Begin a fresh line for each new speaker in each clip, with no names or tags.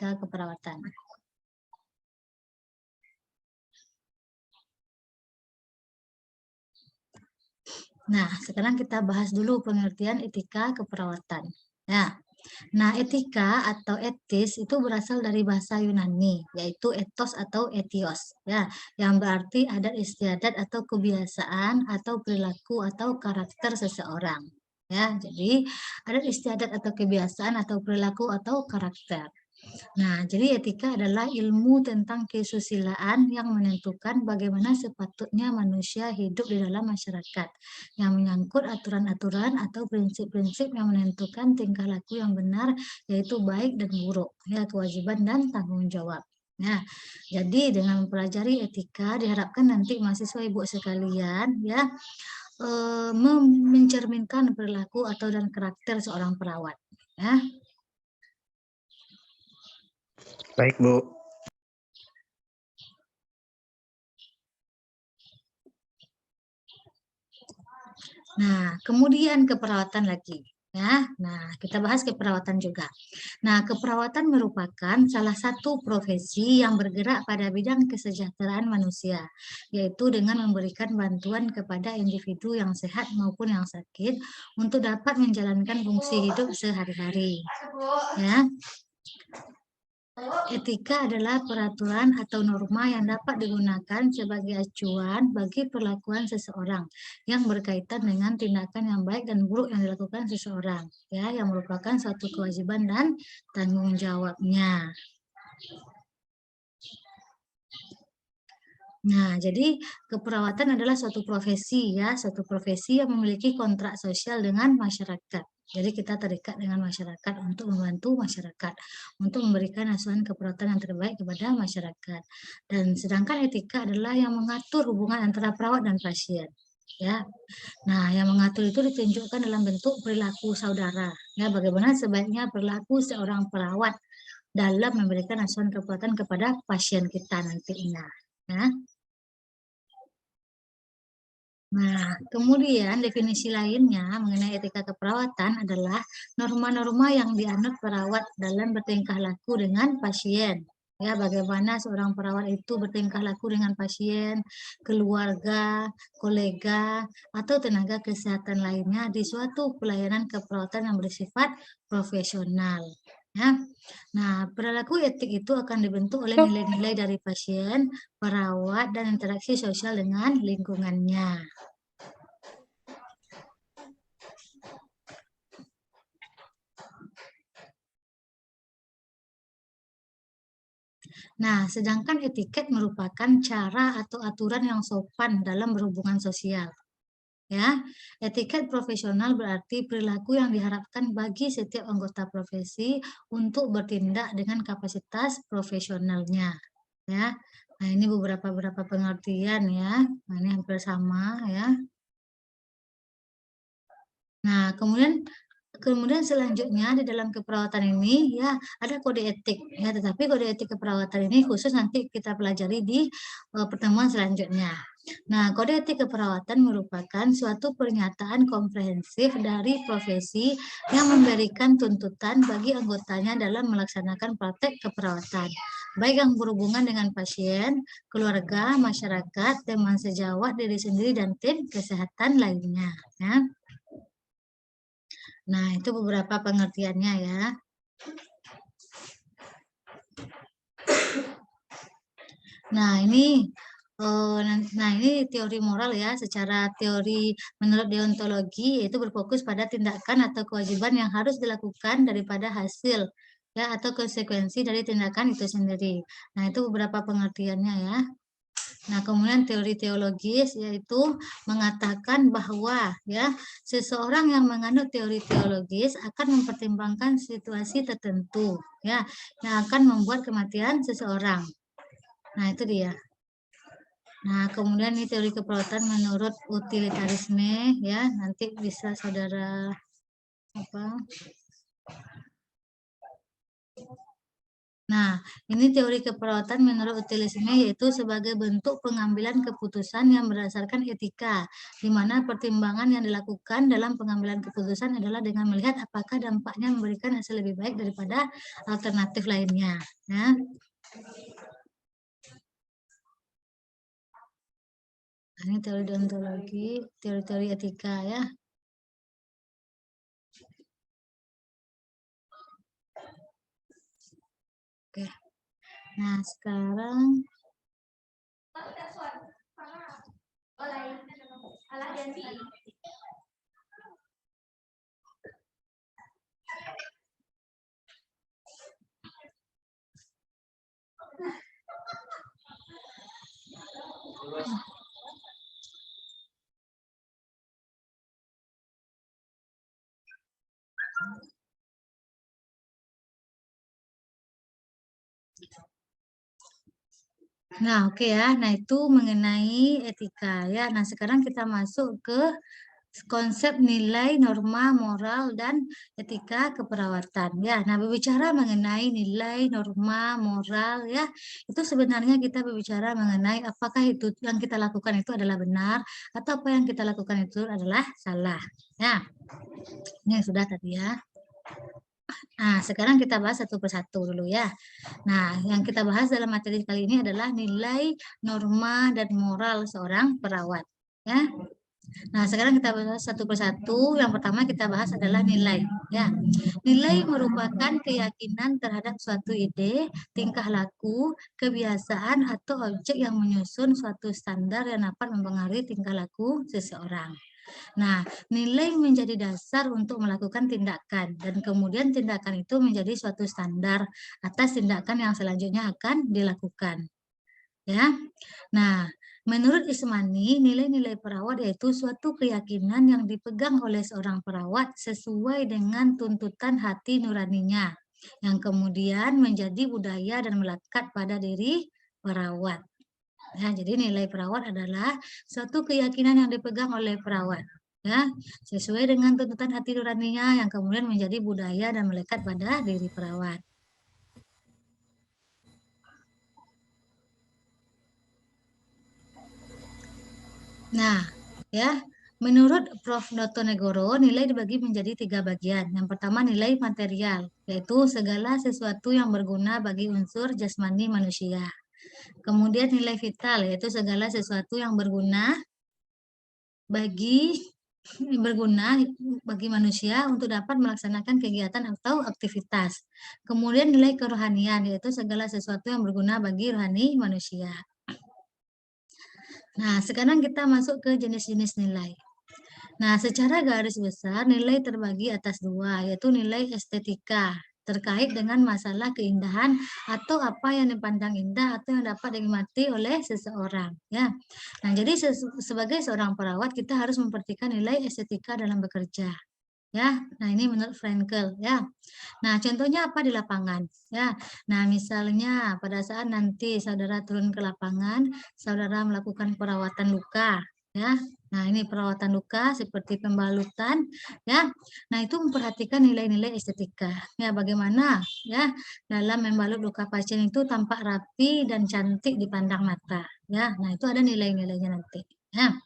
etika keperawatan. Nah, sekarang kita bahas dulu pengertian etika keperawatan. Nah, etika atau etis itu berasal dari bahasa Yunani, yaitu ethos atau etios, ya, yang berarti adat istiadat atau kebiasaan atau perilaku atau karakter seseorang. Ya, jadi adat istiadat atau kebiasaan atau perilaku atau karakter. Nah, jadi etika adalah ilmu tentang kesusilaan yang menentukan bagaimana sepatutnya manusia hidup di dalam masyarakat, yang menyangkut aturan-aturan atau prinsip-prinsip yang menentukan tingkah laku yang benar, yaitu baik dan buruk, ya, kewajiban dan tanggung jawab. Nah, jadi dengan mempelajari etika diharapkan nanti mahasiswa ibu sekalian, ya, mencerminkan perilaku atau dan karakter seorang perawat, ya.
Baik, Bu.
Nah, kemudian keperawatan lagi. Ya, nah kita bahas keperawatan juga. Nah, keperawatan merupakan salah satu profesi yang bergerak pada bidang kesejahteraan manusia, yaitu dengan memberikan bantuan kepada individu yang sehat maupun yang sakit untuk dapat menjalankan fungsi hidup sehari-hari. Ya, etika adalah peraturan atau norma yang dapat digunakan sebagai acuan bagi perlakuan seseorang yang berkaitan dengan tindakan yang baik dan buruk yang dilakukan seseorang, ya, yang merupakan suatu kewajiban dan tanggung jawabnya. Nah, jadi keperawatan adalah suatu profesi, ya, suatu profesi yang memiliki kontrak sosial dengan masyarakat. Jadi kita terikat dengan masyarakat untuk membantu masyarakat, untuk memberikan asuhan keperawatan yang terbaik kepada masyarakat. Dan sedangkan etika adalah yang mengatur hubungan antara perawat dan pasien. Ya, nah yang mengatur itu ditunjukkan dalam bentuk perilaku saudara. Ya, bagaimana sebaiknya perilaku seorang perawat dalam memberikan asuhan keperawatan kepada pasien kita nantinya. Ya. Nah, kemudian definisi lainnya mengenai etika keperawatan adalah norma-norma yang dianut perawat dalam bertingkah laku dengan pasien. Ya, bagaimana seorang perawat itu bertingkah laku dengan pasien, keluarga, kolega, atau tenaga kesehatan lainnya di suatu pelayanan keperawatan yang bersifat profesional. Ya. Nah, perilaku etik itu akan dibentuk oleh nilai-nilai dari pasien, perawat, dan interaksi sosial dengan lingkungannya. Nah, sedangkan etiket merupakan cara atau aturan yang sopan dalam berhubungan sosial. Ya, etiket profesional berarti perilaku yang diharapkan bagi setiap anggota profesi untuk bertindak dengan kapasitas profesionalnya. Ya, nah ini beberapa pengertian ya. Nah, ini hampir sama ya. Nah, kemudian selanjutnya di dalam keperawatan ini ya ada kode etik ya, tetapi kode etik keperawatan ini khusus nanti kita pelajari di pertemuan selanjutnya. Nah, kode etik keperawatan merupakan suatu pernyataan komprehensif dari profesi yang memberikan tuntutan bagi anggotanya dalam melaksanakan praktek keperawatan, baik yang berhubungan dengan pasien, keluarga, masyarakat, teman sejawat, diri sendiri, dan tim kesehatan lainnya. Ya. Nah, itu beberapa pengertiannya ya. Nah, ini teori moral ya. Secara teori menurut deontologi yaitu berfokus pada tindakan atau kewajiban yang harus dilakukan daripada hasil ya atau konsekuensi dari tindakan itu sendiri. Nah, itu beberapa pengertiannya ya. Nah, kemudian teori teologis yaitu mengatakan bahwa ya seseorang yang menganut teori teologis akan mempertimbangkan situasi tertentu ya yang akan membuat kematian seseorang. Nah, itu dia. Nah, kemudian ini teori keperawatan menurut utilitarisme ya, nanti bisa saudara apa? Nah, ini teori keperawatan menurut utilisme yaitu sebagai bentuk pengambilan keputusan yang berdasarkan etika, di mana pertimbangan yang dilakukan dalam pengambilan keputusan adalah dengan melihat apakah dampaknya memberikan hasil lebih baik daripada alternatif lainnya. Ya. Nah, ini teori deontologi, teori-teori etika ya. Oke. Nah, sekarang nah, oke ya. Nah, itu mengenai etika ya. Nah, sekarang kita masuk ke konsep nilai, norma, moral, dan etika keperawatan. Ya, nah berbicara mengenai nilai, norma, moral, ya, itu sebenarnya kita berbicara mengenai apakah itu yang kita lakukan itu adalah benar atau apa yang kita lakukan itu adalah salah. Ya, ini sudah tadi ya. Nah, sekarang kita bahas satu persatu dulu ya. Nah, yang kita bahas dalam materi kali ini adalah nilai, norma, dan moral seorang perawat. Ya. Nah, sekarang kita bahas satu persatu. Yang pertama kita bahas adalah nilai. Ya, nilai merupakan keyakinan terhadap suatu ide, tingkah laku, kebiasaan, atau objek yang menyusun suatu standar yang dapat mempengaruhi tingkah laku seseorang. Nah, nilai menjadi dasar untuk melakukan tindakan dan kemudian tindakan itu menjadi suatu standar atas tindakan yang selanjutnya akan dilakukan. Ya. Nah, menurut Ismani, nilai-nilai perawat yaitu suatu keyakinan yang dipegang oleh seorang perawat sesuai dengan tuntutan hati nuraninya yang kemudian menjadi budaya dan melekat pada diri perawat. Ya, jadi nilai perawat adalah suatu keyakinan yang dipegang oleh perawat, ya, sesuai dengan tuntutan hati nuraninya yang kemudian menjadi budaya dan melekat pada diri perawat. Nah, ya, menurut Prof. Dr. Negoro, nilai dibagi menjadi 3 bagian. Yang pertama nilai material, yaitu segala sesuatu yang berguna bagi unsur jasmani manusia. Kemudian nilai vital, yaitu segala sesuatu yang berguna bagi manusia untuk dapat melaksanakan kegiatan atau aktivitas. Kemudian nilai kerohanian, yaitu segala sesuatu yang berguna bagi rohani manusia. Nah, sekarang kita masuk ke jenis-jenis nilai. Nah, secara garis besar nilai terbagi atas 2, yaitu nilai estetika terkait dengan masalah keindahan atau apa yang dipandang indah atau yang dapat dinikmati oleh seseorang, ya. Nah, jadi sebagai seorang perawat kita harus memperhatikan nilai estetika dalam bekerja, ya. Nah, ini menurut Frankel, ya. Nah, contohnya apa di lapangan, ya. Nah, misalnya pada saat nanti saudara turun ke lapangan, saudara melakukan perawatan luka, ya. Nah, ini perawatan luka seperti pembalutan, ya. Nah, itu memperhatikan nilai-nilai estetika. Ya, bagaimana ya dalam membalut luka pasien itu tampak rapi dan cantik dipandang mata, ya. Nah, itu ada nilai-nilainya nanti, ya.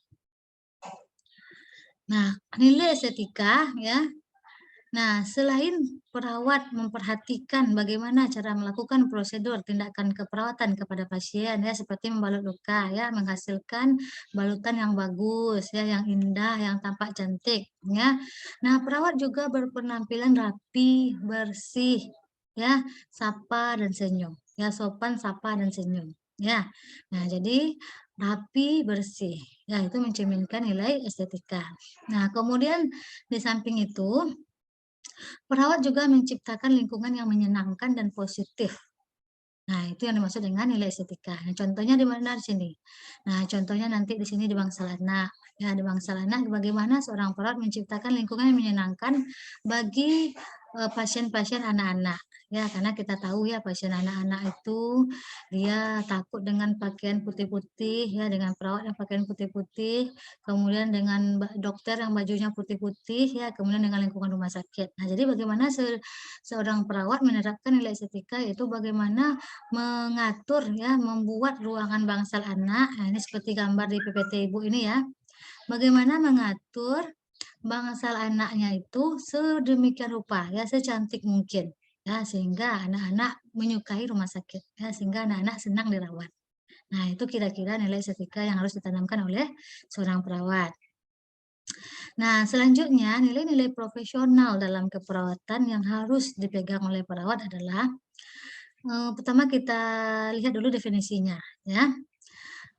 Nah, nilai estetika, ya. Nah, selain perawat memperhatikan bagaimana cara melakukan prosedur tindakan keperawatan kepada pasien ya seperti membalut luka ya, menghasilkan balutan yang bagus ya, yang indah, yang tampak cantik ya. Nah, perawat juga berpenampilan rapi, bersih ya, sapa dan senyum. Ya, sopan, sapa dan senyum ya. Nah, jadi rapi, bersih. Ya, itu mencerminkan nilai estetika. Nah, kemudian di samping itu perawat juga menciptakan lingkungan yang menyenangkan dan positif. Nah, itu yang dimaksud dengan nilai estetika. Nah, contohnya di mana di sini? Nah, contohnya nanti di sini di Bangsal Anak. Ya, di Bangsal Anak bagaimana seorang perawat menciptakan lingkungan yang menyenangkan bagi pasien-pasien anak-anak. Ya, karena kita tahu ya pasien anak-anak itu dia takut dengan pakaian putih-putih ya, dengan perawat yang pakaian putih-putih, kemudian dengan dokter yang bajunya putih-putih ya, kemudian dengan lingkungan rumah sakit. Nah, jadi bagaimana seorang perawat menerapkan nilai estetika yaitu bagaimana mengatur ya, membuat ruangan bangsal anak. Nah, ini seperti gambar di PPT Ibu ini ya. Bagaimana mengatur bangsal anaknya itu sedemikian rupa ya, secantik mungkin ya, sehingga anak-anak menyukai rumah sakit ya, sehingga anak-anak senang dirawat. Nah, itu kira-kira nilai estetika yang harus ditanamkan oleh seorang perawat. Nah, selanjutnya nilai-nilai profesional dalam keperawatan yang harus dipegang oleh perawat adalah pertama kita lihat dulu definisinya ya.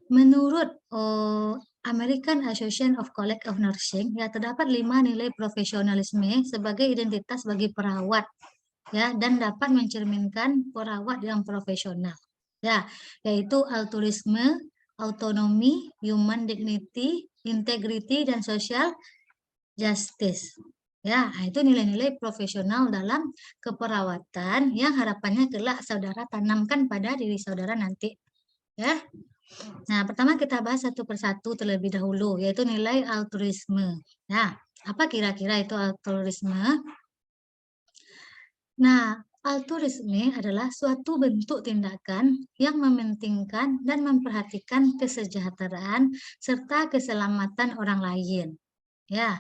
Menurut American Association of College of Nursing ya, terdapat 5 nilai profesionalisme sebagai identitas bagi perawat ya, dan dapat mencerminkan perawat yang profesional ya, yaitu altruisme, autonomi, human dignity, integrity, dan social justice ya. Nah, itu nilai-nilai profesional dalam keperawatan yang harapannya kelak saudara tanamkan pada diri saudara nanti ya. Nah, pertama kita bahas satu persatu terlebih dahulu, yaitu nilai altruisme. Nah, apa kira-kira itu altruisme? Nah, altruisme adalah suatu bentuk tindakan yang mementingkan dan memperhatikan kesejahteraan serta keselamatan orang lain. Ya,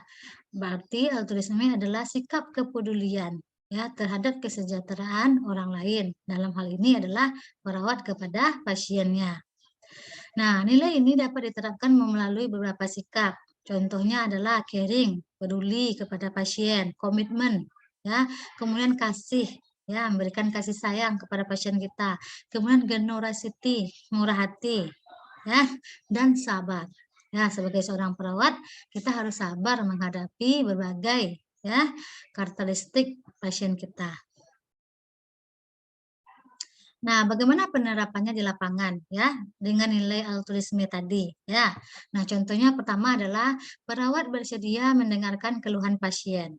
berarti altruisme adalah sikap kepedulian ya terhadap kesejahteraan orang lain. Dalam hal ini adalah perawat kepada pasiennya. Nah, nilai ini dapat diterapkan melalui beberapa sikap. Contohnya adalah caring, peduli kepada pasien, komitmen, ya, kemudian kasih, ya, memberikan kasih sayang kepada pasien kita. Kemudian generosity, murah hati, ya, dan sabar. Ya, sebagai seorang perawat, kita harus sabar menghadapi berbagai ya karakteristik pasien kita. Nah, bagaimana penerapannya di lapangan ya dengan nilai altruisme tadi ya. Nah, contohnya pertama adalah perawat bersedia mendengarkan keluhan pasien.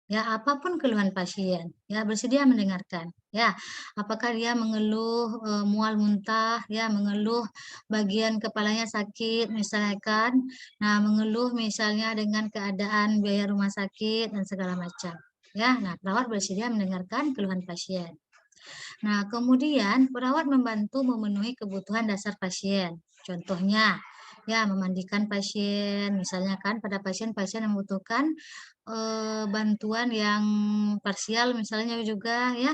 Ya, apapun keluhan pasien, ya bersedia mendengarkan. Ya, apakah dia mengeluh mual muntah, ya mengeluh bagian kepalanya sakit misalkan. Nah, mengeluh misalnya dengan keadaan biaya rumah sakit dan segala macam. Ya, nah perawat bersedia mendengarkan keluhan pasien. Nah, kemudian perawat membantu memenuhi kebutuhan dasar pasien. Contohnya, ya memandikan pasien, misalnya kan pada pasien-pasien yang membutuhkan bantuan yang parsial misalnya juga ya,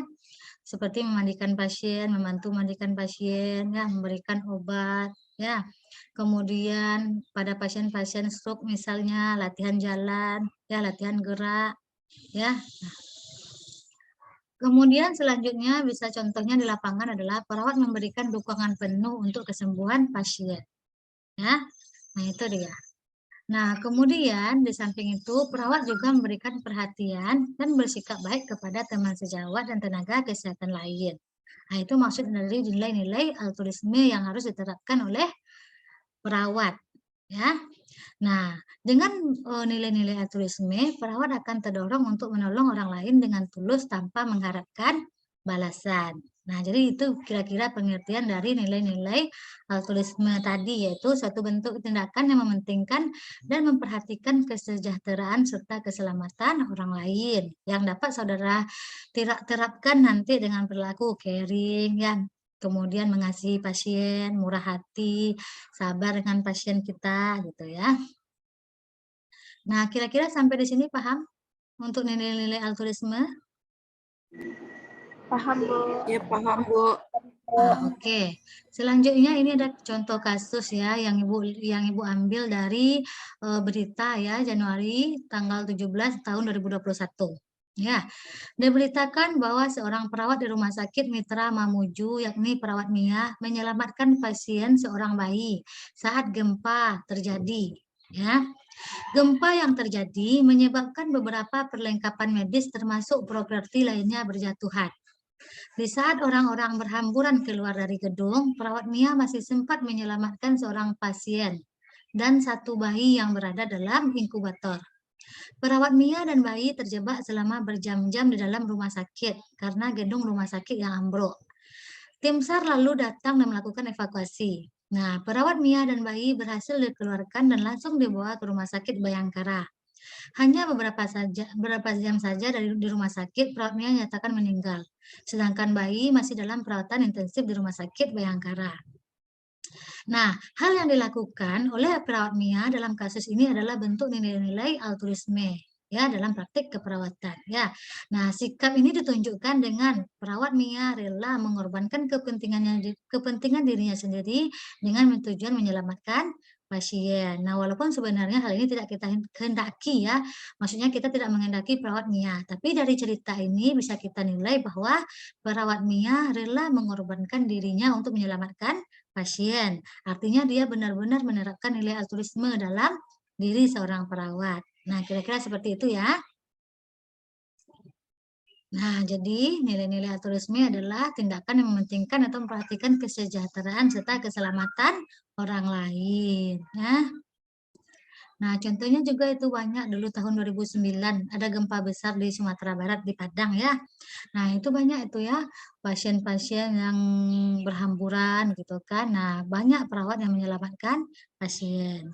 seperti memandikan pasien, membantu memandikan pasien, ya memberikan obat, ya. Kemudian pada pasien-pasien stroke misalnya latihan jalan, ya latihan gerak, ya. Kemudian selanjutnya bisa contohnya di lapangan adalah perawat memberikan dukungan penuh untuk kesembuhan pasien. Ya, nah itu dia. Nah, kemudian di samping itu perawat juga memberikan perhatian dan bersikap baik kepada teman sejawat dan tenaga kesehatan lain. Nah, itu maksud dari nilai-nilai altruisme yang harus diterapkan oleh perawat. Ya, nah dengan nilai-nilai altruisme, perawat akan terdorong untuk menolong orang lain dengan tulus tanpa mengharapkan balasan. Nah, jadi itu kira-kira pengertian dari nilai-nilai altruisme tadi, yaitu suatu bentuk tindakan yang mementingkan dan memperhatikan kesejahteraan serta keselamatan orang lain yang dapat saudara terapkan nanti dengan perilaku caring, ya, kemudian mengasihi pasien, murah hati, sabar dengan pasien kita, gitu ya. Nah, kira-kira sampai di sini paham untuk nilai-nilai altruisme?
Paham, Bu.
Ya, paham, Bu.
Oke. Selanjutnya ini ada contoh kasus ya yang Ibu ambil dari berita ya Januari tanggal 17 tahun 2021. Ya, diberitakan bahwa seorang perawat di Rumah Sakit Mitra Mamuju, yakni perawat Mia, menyelamatkan pasien seorang bayi saat gempa terjadi. Ya, gempa yang terjadi menyebabkan beberapa perlengkapan medis termasuk properti lainnya berjatuhan. Di saat orang-orang berhamburan keluar dari gedung, perawat Mia masih sempat menyelamatkan seorang pasien dan satu bayi yang berada dalam inkubator. Perawat Mia dan bayi terjebak selama berjam-jam di dalam rumah sakit karena gedung rumah sakit yang ambruk. Tim SAR lalu datang dan melakukan evakuasi. Nah, perawat Mia dan bayi berhasil dikeluarkan dan langsung dibawa ke rumah sakit Bayangkara. Hanya beberapa jam saja di rumah sakit, perawat Mia nyatakan meninggal. Sedangkan bayi masih dalam perawatan intensif di rumah sakit Bayangkara. Nah, hal yang dilakukan oleh perawat Mia dalam kasus ini adalah bentuk nilai-nilai altruisme ya dalam praktik keperawatan ya. Nah, sikap ini ditunjukkan dengan perawat Mia rela mengorbankan kepentingan dirinya sendiri dengan tujuan menyelamatkan pasien. Nah, walaupun sebenarnya hal ini tidak kita kehendaki ya, maksudnya kita tidak menghendaki perawat Mia, tapi dari cerita ini bisa kita nilai bahwa perawat Mia rela mengorbankan dirinya untuk menyelamatkan pasien. Artinya dia benar-benar menerapkan nilai altruisme dalam diri seorang perawat. Nah, kira-kira seperti itu ya. Nah, jadi nilai-nilai altruisme adalah tindakan yang mementingkan atau memperhatikan kesejahteraan serta keselamatan orang lain. Ya. Nah, contohnya juga itu banyak dulu tahun 2009 ada gempa besar di Sumatera Barat di Padang ya. Nah, itu banyak itu ya pasien-pasien yang berhamburan gitu kan. Nah, banyak perawat yang menyelamatkan pasien.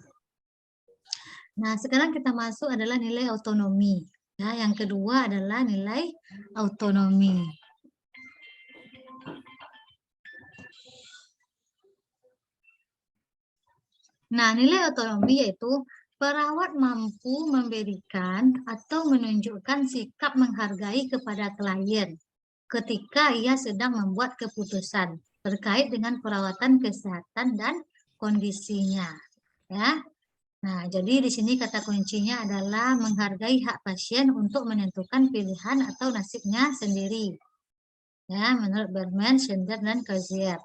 Nah, sekarang kita masuk adalah nilai autonomi. Ya, yang kedua adalah nilai autonomi. Nah, nilai otonomi yaitu perawat mampu memberikan atau menunjukkan sikap menghargai kepada klien ketika ia sedang membuat keputusan terkait dengan perawatan kesehatan dan kondisinya. Ya. Nah, jadi di sini kata kuncinya adalah menghargai hak pasien untuk menentukan pilihan atau nasibnya sendiri. Ya, menurut Berman, Schindler, dan Cozier.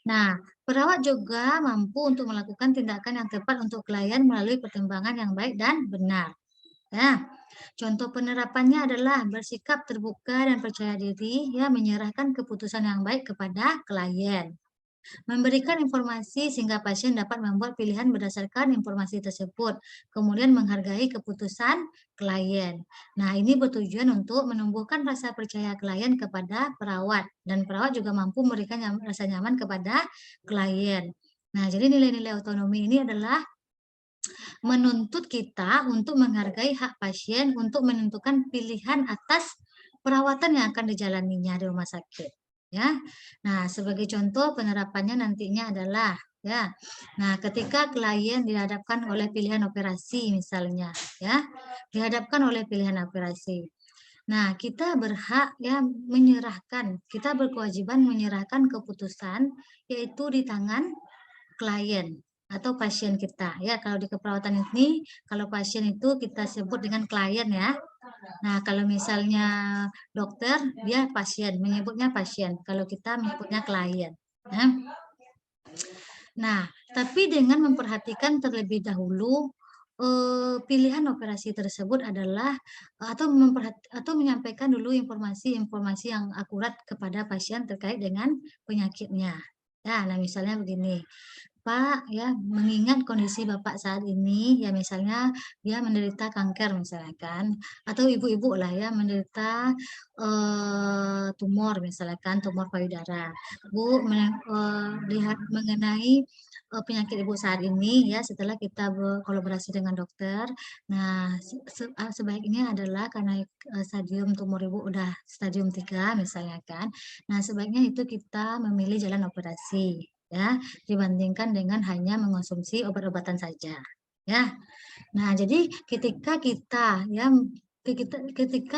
Nah, perawat juga mampu untuk melakukan tindakan yang tepat untuk klien melalui pertimbangan yang baik dan benar. Ya, contoh penerapannya adalah bersikap terbuka dan percaya diri, ya menyerahkan keputusan yang baik kepada klien. Memberikan informasi sehingga pasien dapat membuat pilihan berdasarkan informasi tersebut, kemudian menghargai keputusan klien. Nah, ini bertujuan untuk menumbuhkan rasa percaya klien kepada perawat, dan perawat juga mampu memberikan rasa nyaman kepada klien. Nah, jadi nilai-nilai otonomi ini adalah menuntut kita untuk menghargai hak pasien untuk menentukan pilihan atas perawatan yang akan dijalaninya di rumah sakit. Ya, nah sebagai contoh penerapannya nantinya adalah ya, nah ketika klien dihadapkan oleh pilihan operasi misalnya, ya, dihadapkan oleh pilihan operasi. Nah, kita berhak ya menyerahkan, kita berkewajiban menyerahkan keputusan yaitu di tangan klien atau pasien kita ya. Kalau di keperawatan ini kalau pasien itu kita sebut dengan klien ya. Nah, kalau misalnya dokter dia pasien, menyebutnya pasien. Kalau kita menyebutnya klien. Ya. Nah, tapi dengan memperhatikan terlebih dahulu pilihan operasi tersebut adalah atau menyampaikan dulu informasi-informasi yang akurat kepada pasien terkait dengan penyakitnya. Ya, nah misalnya begini, Pak, ya mengingat kondisi Bapak saat ini, ya misalnya dia menderita kanker misalnya kan, atau ibu-ibu lah ya menderita tumor misalnya kan, tumor payudara. Bu, lihat mengenai penyakit ibu saat ini ya setelah kita berkolaborasi dengan dokter. Nah, sebaiknya adalah karena stadium tumor ibu udah stadium 3 misalnya kan. Nah, sebaiknya itu kita memilih jalan operasi ya dibandingkan dengan hanya mengonsumsi obat-obatan saja ya. Nah, jadi ketika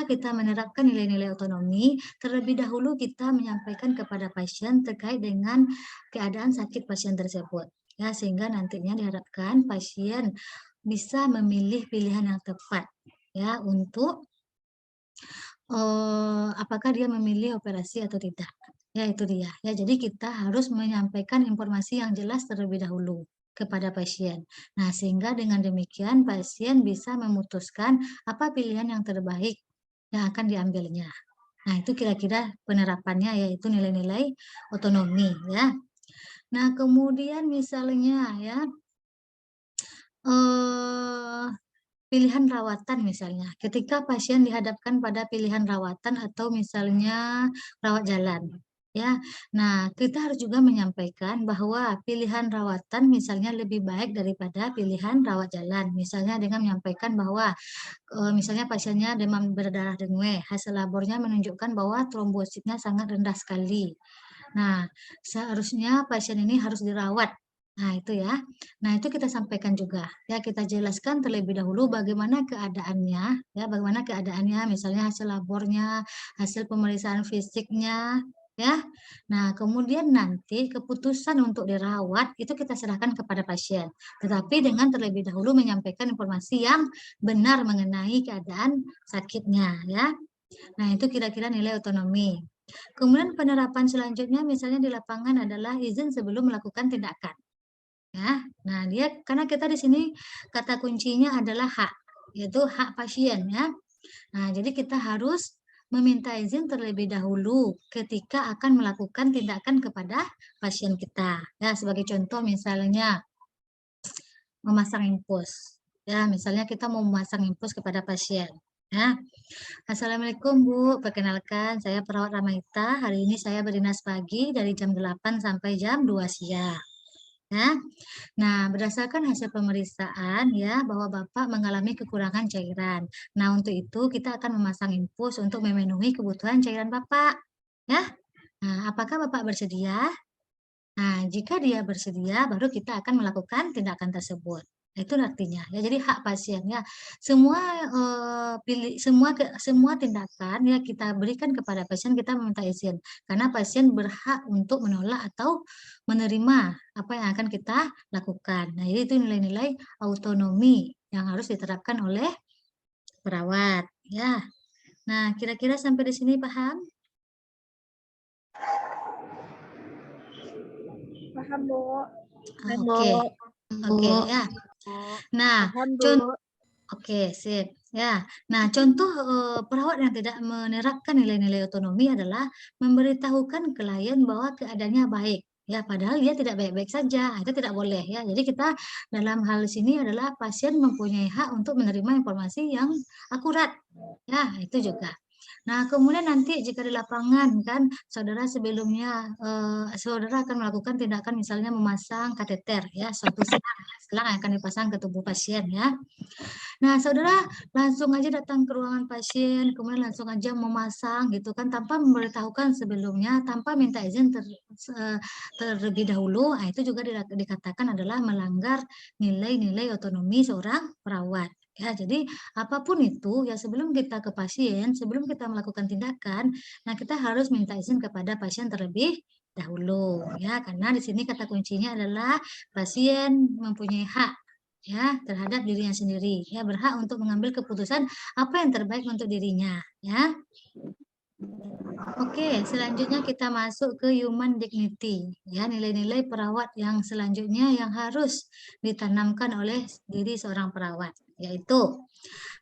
kita menerapkan nilai-nilai otonomi, terlebih dahulu kita menyampaikan kepada pasien terkait dengan keadaan sakit pasien tersebut ya, sehingga nantinya diharapkan pasien bisa memilih pilihan yang tepat ya untuk apakah dia memilih operasi atau tidak. Ya itu dia, ya jadi kita harus menyampaikan informasi yang jelas terlebih dahulu kepada pasien. Nah, sehingga dengan demikian pasien bisa memutuskan apa pilihan yang terbaik yang akan diambilnya. Nah, itu kira-kira penerapannya yaitu nilai-nilai otonomi ya. Nah, kemudian misalnya ya, pilihan rawatan misalnya, ketika pasien dihadapkan pada pilihan rawatan atau misalnya rawat jalan, ya. Nah, kita harus juga menyampaikan bahwa pilihan rawatan misalnya lebih baik daripada pilihan rawat jalan. Misalnya dengan menyampaikan bahwa, misalnya pasiennya demam berdarah dengue, hasil labornya menunjukkan bahwa trombositnya sangat rendah sekali. Nah, seharusnya pasien ini harus dirawat. Nah, itu ya. Nah, itu kita sampaikan juga, ya kita jelaskan terlebih dahulu bagaimana keadaannya, ya bagaimana keadaannya, misalnya hasil labornya, hasil pemeriksaan fisiknya, ya. Nah, kemudian nanti keputusan untuk dirawat itu kita serahkan kepada pasien, tetapi dengan terlebih dahulu menyampaikan informasi yang benar mengenai keadaan sakitnya, ya. Nah, itu kira-kira nilai otonomi. Kemudian penerapan selanjutnya misalnya di lapangan adalah izin sebelum melakukan tindakan, ya. Nah, dia karena kita di sini kata kuncinya adalah hak, yaitu hak pasien ya. Nah, jadi kita harus meminta izin terlebih dahulu ketika akan melakukan tindakan kepada pasien kita. Ya, sebagai contoh misalnya memasang infus. Ya, misalnya kita mau memasang infus kepada pasien. Ya. Assalamualaikum Bu, perkenalkan saya perawat Ramaita. Hari ini saya berdinas pagi dari jam 8 sampai jam 2 siang. Ya. Nah, berdasarkan hasil pemeriksaan ya bahwa Bapak mengalami kekurangan cairan. Nah, untuk itu kita akan memasang infus untuk memenuhi kebutuhan cairan Bapak. Ya. Nah, apakah Bapak bersedia? Nah, jika dia bersedia, baru kita akan melakukan tindakan tersebut. Itu artinya ya, jadi hak pasien ya. Semua semua tindakan ya kita berikan kepada pasien, kita meminta izin. Karena pasien berhak untuk menolak atau menerima apa yang akan kita lakukan. Nah, jadi itu nilai-nilai autonomi yang harus diterapkan oleh perawat ya. Nah, kira-kira sampai di sini paham?
Paham, Bu.
Oke. Oke ya. Nah,
Paham, Bu.
oke, sip. Ya. Nah, contoh perawat yang tidak menerapkan nilai-nilai otonomi adalah memberitahukan klien bahwa keadaannya baik. Ya, padahal dia tidak baik-baik saja. Itu tidak boleh ya. Jadi kita dalam hal sini adalah pasien mempunyai hak untuk menerima informasi yang akurat. Ya, itu juga. Nah, kemudian nanti jika di lapangan kan saudara sebelumnya saudara akan melakukan tindakan misalnya memasang kateter ya, suatu selang yang akan dipasang ke tubuh pasien ya. Nah, saudara langsung aja datang ke ruangan pasien, kemudian langsung aja memasang gitu kan, tanpa memberitahukan sebelumnya, tanpa minta izin terlebih dahulu. Nah, itu juga dikatakan adalah melanggar nilai-nilai otonomi seorang perawat. Ya, jadi apapun itu ya sebelum kita ke pasien, sebelum kita melakukan tindakan, nah kita harus minta izin kepada pasien terlebih dahulu ya, karena di sini kata kuncinya adalah pasien mempunyai hak ya terhadap dirinya sendiri ya, berhak untuk mengambil keputusan apa yang terbaik untuk dirinya ya. Oke, selanjutnya kita masuk ke human dignity ya, nilai-nilai perawat yang selanjutnya yang harus ditanamkan oleh diri seorang perawat, yaitu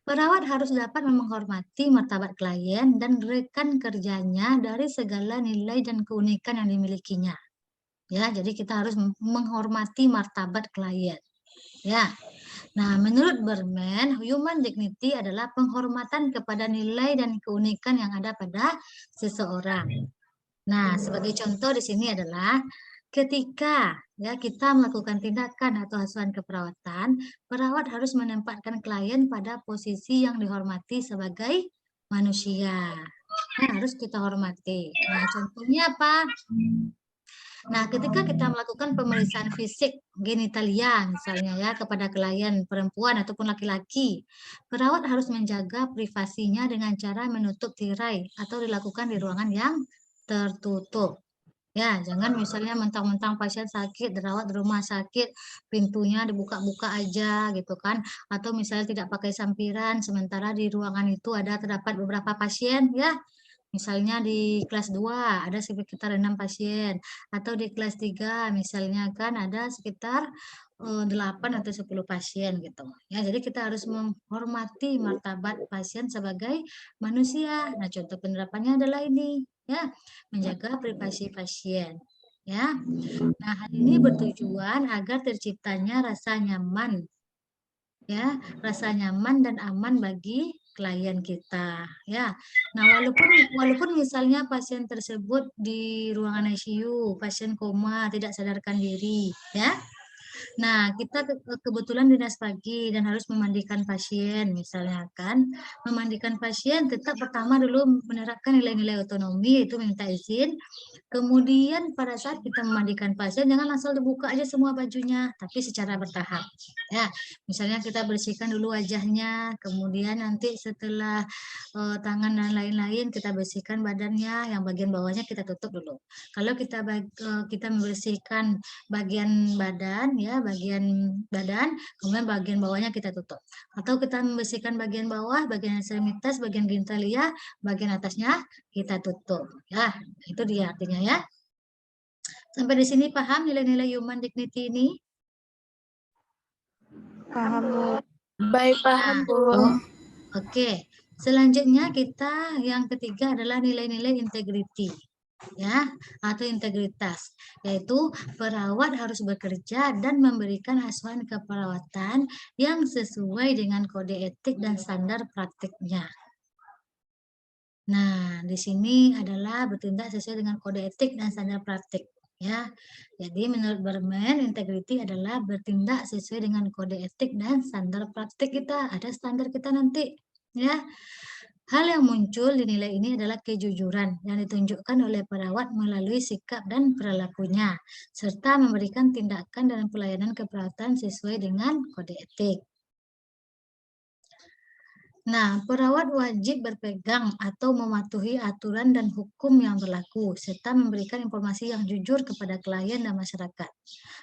perawat harus dapat menghormati martabat klien dan rekan kerjanya dari segala nilai dan keunikan yang dimilikinya ya. Jadi kita harus menghormati martabat klien ya. Nah, menurut Berman, human dignity adalah penghormatan kepada nilai dan keunikan yang ada pada seseorang. Nah, sebagai contoh di sini adalah ketika ya kita melakukan tindakan atau asuhan keperawatan, perawat harus menempatkan klien pada posisi yang dihormati sebagai manusia. Nah, harus kita hormati. Nah, contohnya apa? Nah, ketika kita melakukan pemeriksaan fisik genitalia misalnya ya kepada klien perempuan ataupun laki-laki, perawat harus menjaga privasinya dengan cara menutup tirai atau dilakukan di ruangan yang tertutup. Ya, jangan misalnya mentang-mentang pasien sakit, dirawat di rumah sakit, pintunya dibuka-buka aja gitu kan, atau misalnya tidak pakai sampiran, sementara di ruangan itu terdapat beberapa pasien ya. Misalnya di kelas 2 ada sekitar 6 pasien, atau di kelas 3 misalnya kan ada sekitar 8 atau 10 pasien gitu. Ya, jadi kita harus menghormati martabat pasien sebagai manusia. Nah, contoh penerapannya adalah ini, ya, menjaga privasi pasien. Ya. Nah, hal ini bertujuan agar terciptanya rasa nyaman ya, rasa nyaman dan aman bagi klien kita, ya. Nah, walaupun misalnya pasien tersebut di ruangan ICU, pasien koma, tidak sadarkan diri, ya. Nah, kita kebetulan dinas pagi dan harus memandikan pasien, misalnya kan. Memandikan pasien tetap pertama dulu menerapkan nilai-nilai otonomi, itu minta izin. Kemudian pada saat kita memandikan pasien, jangan asal dibuka aja semua bajunya, tapi secara bertahap. Ya, misalnya kita bersihkan dulu wajahnya, kemudian nanti setelah tangan dan lain-lain kita bersihkan badannya, yang bagian bawahnya kita tutup dulu. Kalau kita membersihkan bagian badan, ya, bagian badan, kemudian bagian bawahnya kita tutup. Atau kita membersihkan bagian bawah, bagian ekstremitas, bagian genitalia, bagian atasnya kita tutup. Ya, itu dia artinya ya. Sampai di sini paham nilai-nilai human dignity ini?
Paham, Bu.
Baik, paham, Bu.
Oke. Selanjutnya kita yang ketiga adalah nilai-nilai integriti, ya, atau integritas, yaitu perawat harus bekerja dan memberikan asuhan keperawatan yang sesuai dengan kode etik dan standar praktiknya. Nah, di sini adalah bertindak sesuai dengan kode etik dan standar praktik, ya. Jadi menurut Berman, integriti adalah bertindak sesuai dengan kode etik dan standar praktik kita. Ada standar kita nanti, ya. Hal yang muncul di nilai ini adalah kejujuran yang ditunjukkan oleh perawat melalui sikap dan perilakunya, serta memberikan tindakan dan pelayanan keperawatan sesuai dengan kode etik. Nah, perawat wajib berpegang atau mematuhi aturan dan hukum yang berlaku, serta memberikan informasi yang jujur kepada klien dan masyarakat.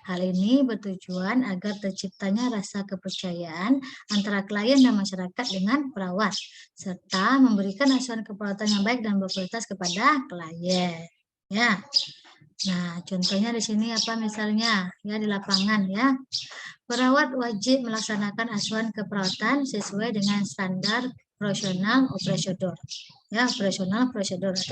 Hal ini bertujuan agar terciptanya rasa kepercayaan antara klien dan masyarakat dengan perawat, serta memberikan asuhan keperawatan yang baik dan berkualitas kepada klien. Ya. Nah, contohnya di sini apa misalnya, ya, di lapangan, ya. Perawat wajib melaksanakan asuhan keperawatan sesuai dengan standar operasional prosedur. Ya, operasional prosedur.